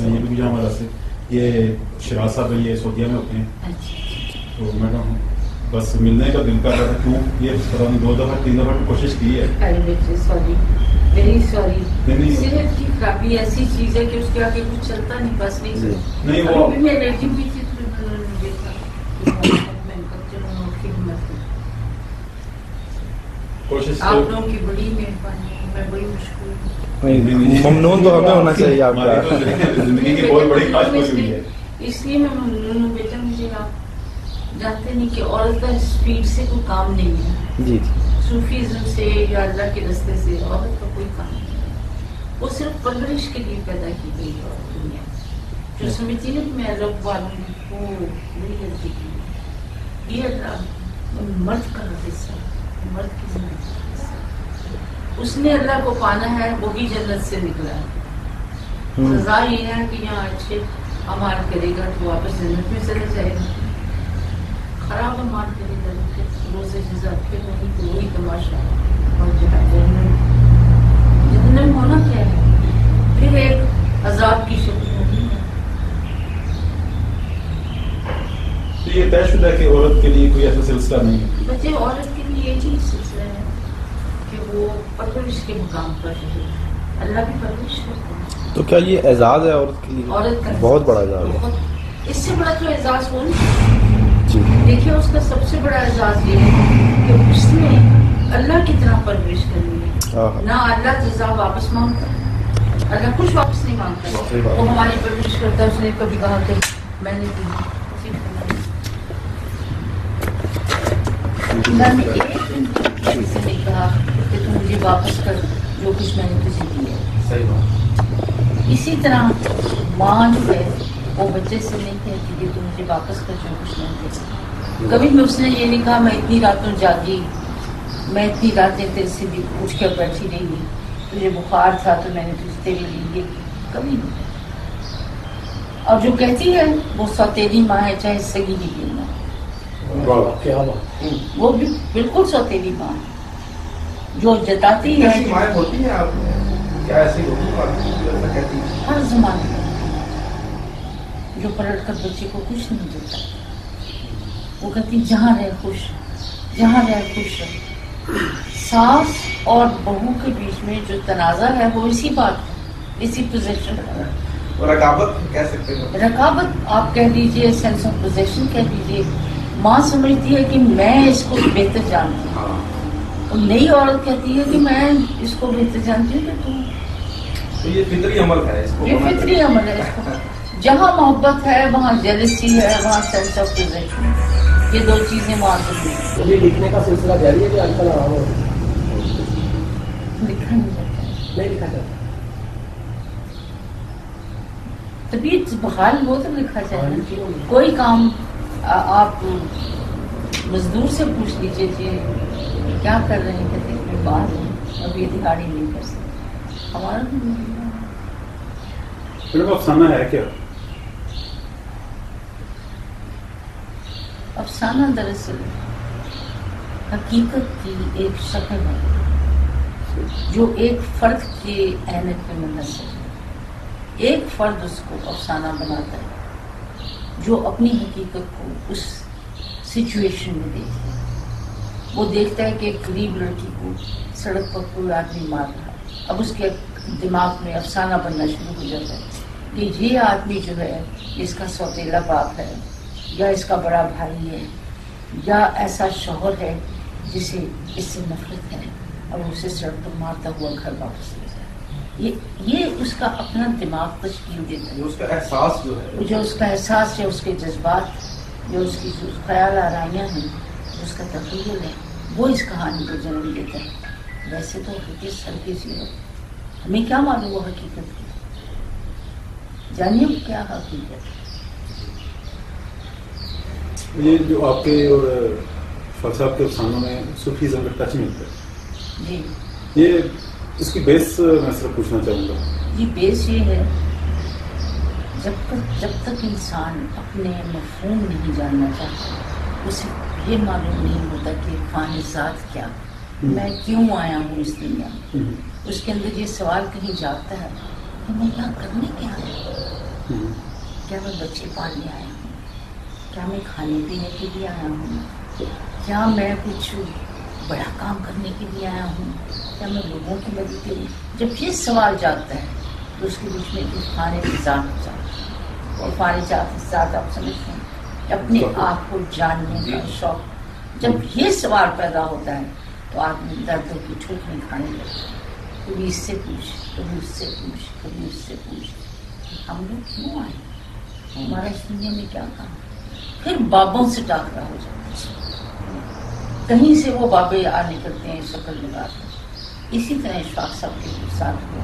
میں یہ بھی ہمارا سے یہ شراز صاحب یہ سعودیہ میں ہوتے ہیں، تو میں کہا بس ملنے کا دل کر رہا تھا، کیوں یہ پتا نہیں 2 دفعہ 3 دفعہ کوشش کی ہے. Sorry very sorry. صحت کی خرابی ایسی چیز ہے کہ اس کے آگے کچھ چلتا نہیں، بس نہیں وہ میں الرجی بھی تھی تو میں نے دیکھا کوشش آپ لوگوں کی بڑی مہربانی، میں بڑی مشکور ہوں. ممنون تو ہمیں ہونا چاہیے آپ کا. زندگی کی بہت بڑی خواہش پوری ہوئی ہے. اس لیے میں ممنون ہوں بیٹا. مجھے آپ جانتے نہیں کہ عورت کا اسپیڈ سے کوئی کام نہیں ہے. جی صوفیزم سے یا اللہ کے رستے سے عورت کا کوئی کام نہیں ہے. وہ صرف پرورش کے لیے پیدا کی گئی ہے دنیا جو سمجھتی نا کہ میں رب والوں کو نہیں کرتی کی یہ مرد کا حصہ، مرد کی زندگی کا حصہ. اس نے اللہ کو پانا ہے، وہی جنت سے نکلا ہے. سزا یہ ہے کہ یہاں اچھے امال کرے گا تو واپس جنت میں چلا جائے گا، خراب امال کرے گا روز جزا پھر وہی تماشا. اور جہنم ہونا کیا ہے؟ پھر ایک عذاب کی شکل ہوگی. یہ طے شدہ ہے کہ عورت کے لیے کوئی ایسا سلسلہ نہیں ہے. بچے عورت کے لیے یہ چیز سلسلہ ہے کہ وہ پرورش کے مقام پر رہے. اللہ بھی پرورش کرتا ہے. تو کیا یہ اعزاز ہے عورت کے لیے؟ عورت کا بہت بڑا اعزاز ہے. اس سے بڑا تو اعزاز ہو نہیں. جی دیکھیے اس کا سب سے بڑا اعزاز یہ ہے کہ اس نے اللہ کی طرح پرورش کرنی ہے. نہ اللہ جزا واپس مانگتا ہے، اللہ کچھ واپس نہیں مانگتا. وہ ہماری پرورش کرتا ہے. اس نے کبھی کہا کہ میں نے دی، اللہ نے ایک دن کسی سے نہیں کہا کہ تم مجھے واپس کر جو کچھ میں نے تجھے دیا. صحیح بات. اسی طرح ماں جو ہے وہ بچے سے نہیں کہتی کہ تم مجھے واپس کر جو کچھ میں نے دیا. کبھی بھی اس نے یہ نہیں کہا میں اتنی راتوں جاگی، میں اتنی راتیں تیرے سے بھی اٹھ کر بیٹھی رہی، تجھے بخار تھا تو میں نے تجھے تیرے لیے یہ کی. کبھی نہیں. اور جو کہتی ہے وہ سوتیلی ماں ہے، چاہے سگی ہی کیوں نہ. وہ بھی بالکل سوتیلی ماں ہے جو جتاتی ہے. ہر زمانے میں جو پلٹ کر بچے کو کچھ نہیں دیتا. وہ کہتی جہاں رہ خوش، جہاں رہ خوش رہ. ساس اور بہو کے بیچ میں جو تنازع ہے وہ اسی بات ہے، اسی پوزیشن ہے. رقابت کہہ سکتے ہیں. رقابت آپ کہہ لیجیے، سینس آف پوزیشن کہہ لیجیے. ماں سمجھتی ہے کہ میں اس کو بہتر جانتی ہوں، اور نئی عورت کہتی ہے کہ میں اس کو بہتر جانتی ہوں کہ تم. تو یہ فطری عمل ہے، یہ فطری عمل ہے. اس کو جہاں محبت ہے وہاں جیلسی ہے، وہاں سینس آف پوزیشن. یہ دو چیزیں وہاں سے یہ لکھنے کا سلسلہ جاری ہے کہ آج کل لکھا نہیں جاتا، نہیں لکھا جاتا. طبیعت بحال ہو تو لکھا جائے. کوئی کام آپ مزدور سے پوچھ لیجیے کہ کیا کر رہے ہیں، کہتے ہیں باہر ہیں اب یہ دہاڑی نہیں کر سکتے. ہمارا افسانہ ہے کیا؟ افسانہ دراصل حقیقت کی ایک شکل ہے جو ایک فرد کے عینت میں منحصر ہے. ایک فرد اس کو افسانہ بناتا ہے جو اپنی حقیقت کو اس سچویشن میں دیکھتا ہے. وہ دیکھتا ہے کہ ایک غریب لڑکی کو سڑک پر کوئی آدمی مار رہا ہے. اب اس کے دماغ میں افسانہ بننا شروع ہو جاتا ہے کہ یہ آدمی جو ہے اس کا سوتیلا باپ ہے، یا اس کا بڑا بھائی ہے، یا ایسا شوہر ہے جسے اس سے نفرت ہے اور اسے سڑک پر مارتا ہوا گھر واپس لے جائے. یہ اس کا اپنا دماغ تشکیل دیتا ہے. اس کا احساس جو ہے، جو اس کا احساس ہے، اس کے جذبات، جو اس کی جو خیال آرائیاں ہیں، اس کا تخیل ہے، وہ اس کہانی کو جنم دیتا ہے. ویسے تو حقیقت ہرگز ہی ہے، ہمیں کیا معلوم وہ حقیقت کی. جانیے کیا حقیقت. یہ جو آپ کے اور فلسفہ کے افسانوں میں صوفیزم کا ٹچ ملتا ہے، جی یہ اس کی بیس میں صرف پوچھنا چاہوں گا. یہ بیس یہ ہے جب تک انسان اپنے مفہوم نہیں جاننا چاہتا، اسے یہ معلوم نہیں ہوتا کہ فانی ذات کیا، میں کیوں آیا ہوں اس دنیا میں. اس کے اندر یہ سوال کہیں جاگتا ہے کہ میں یہاں کرنے کیا ہے. کیا میں بچے پالنے آیا ہوں؟ کیا میں کھانے پینے کے لیے آیا ہوں؟ کیا میں کچھ بڑا کام کرنے کے لیے آیا ہوں؟ کیا میں لوگوں کی مدد کے لیے؟ جب یہ سوال جاتا ہے تو اس کے بیچ میں عرفان ذات ہو جاتا ہے. عرفان ذات آپ سمجھتے ہیں اپنے آپ کو جاننے کا شوق. جب یہ سوال پیدا ہوتا ہے تو آدمی دردوں کی ٹھوکریں کھانے لگتا ہے. کبھی اس سے پوچھ، کبھی اس سے پوچھ، کبھی اس سے پوچھ، ہم لوگ کیوں آئے؟ ہمارا اس دنیا میں کیا کام؟ پھر بابوں سے ٹاکرا ہو جاتا ہے. کہیں سے وہ بابے آ نکلتے ہیں شکل لگا کر. اسی طرح اشفاق صاحب کے ساتھ ہوا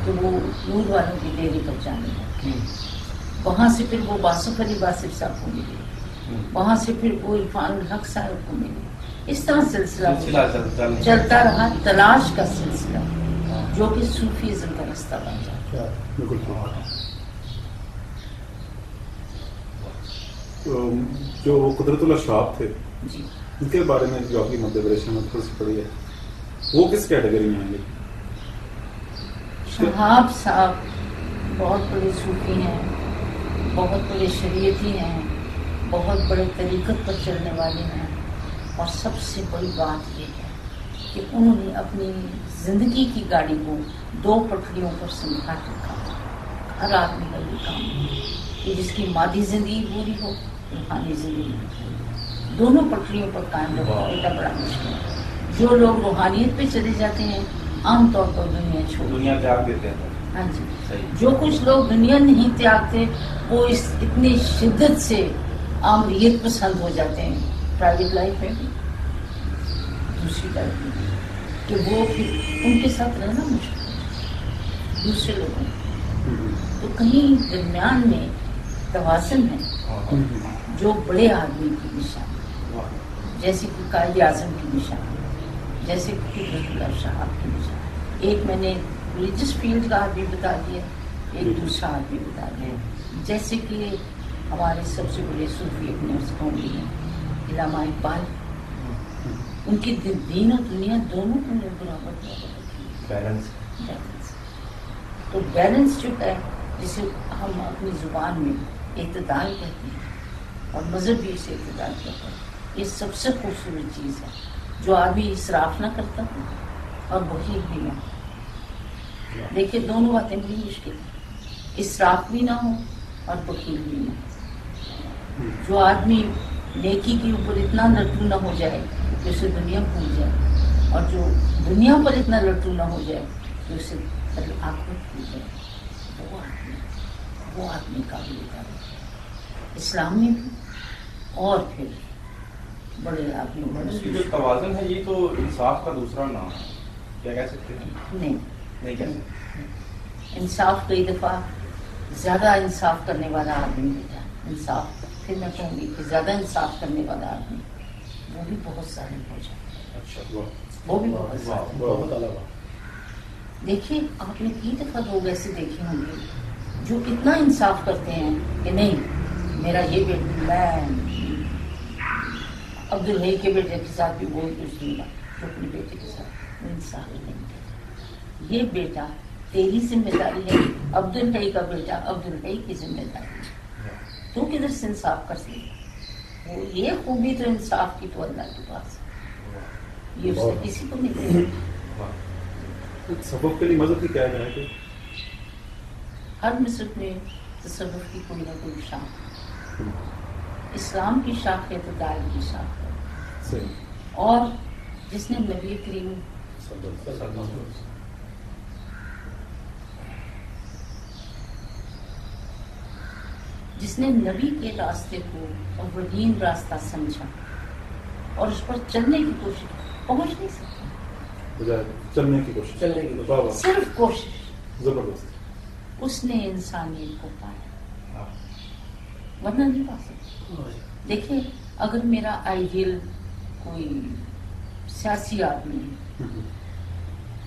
کہ وہ نور والوں کی ڈیری پر جانے لگے. وہاں سے پھر وہ باصف علی باصف صاحب کو ملے، وہاں سے پھر وہ عرفان الحق صاحب کو ملے. اس طرح سلسلہ چلتا رہا، تلاش کا سلسلہ جو کہ صوفیزم کا رستہ بن جاتا. بالکل. جو قدرت الاشراف تھے جی ان کے بارے میں جو آپ کی مدھیہ پردیش میں تھوڑی سی پڑھی ہے، وہ کس کیٹیگری میں آئیں گے؟ شہاب صاحب بہت بڑے صوفی ہیں، بہت بڑے شریعتی ہیں، بہت بڑے طریقت پر چلنے والے ہیں. اور سب سے بڑی بات یہ ہے کہ انہوں نے اپنی زندگی کی گاڑی کو 2 پٹریوں پر سمجھا رکھا. ہر آدمی کا یہ کام ہے کہ جس کی مادی زندگی پوری ہو، روحانی زندگی پوری. دونوں پٹریوں پر قائم رکھنا بیٹا بڑا مشکل ہے. جو لوگ روحانیت پہ چلے جاتے ہیں عام طور پر دنیا چھوڑ دنیا تیاگ دیتے ہیں. ہاں جی. جو کچھ لوگ دنیا نہیں تیاگتے وہ اس اتنی شدت سے آمریت پسند ہو جاتے ہیں پرائیویٹ لائف میں بھی، دوسری لائف میں بھی، کہ وہ پھر ان کے ساتھ رہنا مشکل ہے دوسرے لوگوں میں. تو کہیں درمیان میں توازن ہے جو بڑے آدمی کی نشان، جیسے کہ قائد اعظم کی نشان، جیسے کہ قدرت اللہ شہاب کی نشان. ایک میں نے ریلیجس فیلڈ کا آدمی بتا دیا، ایک دوسرا آدمی بتا دیا. جیسے کہ ہمارے سب سے بڑے صوفی اپنے اس قوم کے ہیں علامہ اقبال، ان کی دین اور دنیا دونوں کو برابر بیلنس. تو بیلنس جو ہے جسے ہم اپنی زبان میں اعتدال کہتے ہیں اور مذہب بھی اسے اعتدال کہتا ہے، یہ سب سے خوبصورت چیز ہے جو آدمی اسراف نہ کرتا اور بخیل بھی نہ ہو. دیکھیے دونوں باتیں بڑی مشکل ہیں، اسراف بھی نہ ہو اور بخیل بھی نہ ہو. جو آدمی نیکی کے اوپر اتنا لٹو نہ ہو جائے کہ اسے دنیا بھول جائے، اور جو دنیا پر اتنا لٹو نہ ہو جائے کہ اسے آخرت بھول جائے، وہ آدمی قابل تعریف اسلام میں بھی اور پھر بڑے آدمی. جو توازن ہے یہ تو انصاف کا دوسرا نام ہے، کیا کہہ سکتے ہیں؟ نہیں کہہ سکتے. انصاف کئی دفعہ زیادہ انصاف کرنے والا آدمی ہوتا ہے. انصاف پھر میں کہوں گی کہ زیادہ انصاف کرنے والا آدمی وہ بھی بہت ظالم ہو جاتا ہے. اچھا. وہ بھی بہت ظالم. دیکھیے آپ نے کئی دفعہ لوگ ایسے دیکھے ہوں گے جو اتنا انصاف کرتے ہیں کہ نہیں میرا یہ بیٹا، میں عبدالحی کے بیٹے کے ساتھ بھی وہی کچھ دوں گا جو اپنے بیٹے کے ساتھ. وہ انصاف نہیں کرتا. یہ بیٹا تیری ذمہ داری ہے، عبدالحی کا بیٹا عبدالحی کی ذمہ داری ہے. تو کدھر سے انصاف کر سکے؟ وہ یہ خوبی تو انصاف کی تو اللہ کے پاس ہے، یہ اس سے کسی کو نہیں دے. سبب کے لیے مذہب کی کیا ہے کہ ہر مذہب میں تصوف کی کوئی نہ کوئی شاخ. اسلام کی شاخ اعتدال کی شاخ ہے، اور جس نے نبی کریم جس نے نبی کے راستے کو اولین راستہ سمجھا اور اس پر چلنے کی کوشش، پہنچ نہیں سکتا، چلنے کی کوشش، صرف کوشش، زبردست. اس نے انسانیت کو پایا ورنہ نہیں پا سکتا. دیکھیے اگر میرا آئیڈیل کوئی سیاسی آدمی ہے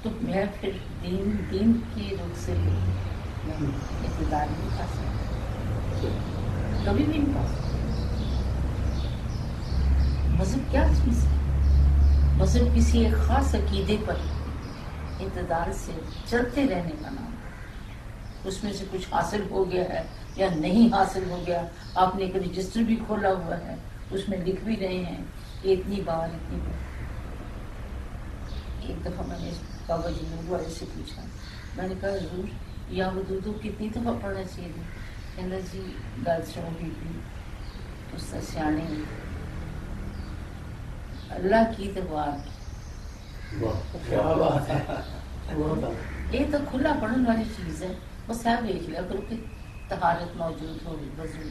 تو میں پھر دین کے رخ سے میں اقتدار نہیں پا سکتا، کبھی بھی نہیں پا سکتا. مذہب کیا چیز ہے؟ مذہب کسی ایک خاص عقیدے پر اقتدار سے چلتے رہنے کا نام. اس میں سے کچھ حاصل ہو گیا ہے یا نہیں حاصل ہو گیا. آپ نے ایک رجسٹر بھی کھولا ہوا ہے, اس میں لکھ بھی رہے ہیں کہ اتنی بار. ایک دفعہ میں نے بابا جی نور والے سے پوچھا, میں نے کہا حضور یا ودودو کتنی دفعہ پڑھنا چاہیے تھی؟ کہنا جی گل سنو بی بی اس سے سیانے اللہ کی تبار یہ تو کھلا پڑھنے والی چیز ہے, بس ہے دیکھ لیا کرو کہ طہارت موجود ہو, وضو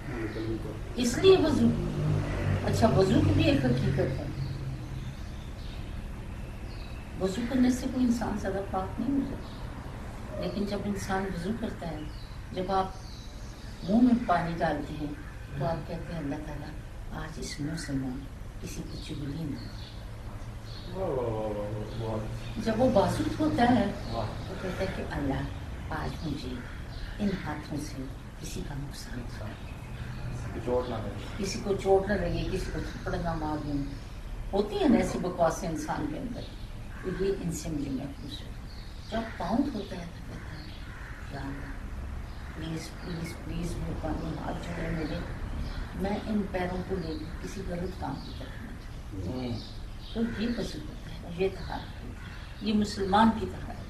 موجود. اس لیے وضو, اچھا وضو کی بھی ایک حقیقت ہے, وضو کرنے سے کوئی انسان زیادہ پاک نہیں ہو جاتا, لیکن جب انسان وضو کرتا ہے, جب آپ منہ میں پانی ڈالتے ہیں تو آپ کہتے ہیں اللہ تعالیٰ آج اس منہ سے میں کسی کی چگلی نہ. جب وہ بازوت ہوتا ہے تو کہتا ہے کہ اللہ آج مجھے ان ہاتھوں سے کسی کا نقصان نہ لگے, کسی کو چوٹ نہ لگے, کسی کو تھپڑ نہ مار دوں. ہوتی ہیں نا ایسی بکواسیں انسان کے اندر, تو یہ ان سے مجھے محفوظ ہو. جب پاؤں ہوتا ہے تو کہتا ہے یا اللہ پلیز پلیز پلیز مہربانی ہاتھ جوڑے میرے, میں ان پیروں کو لے کر کسی غلط کام کی طرف نہ جاؤں. تو یہ وضو ہوتا ہے, یہ طہارت ہوتی ہے, یہ مسلمان کی طرح ہے.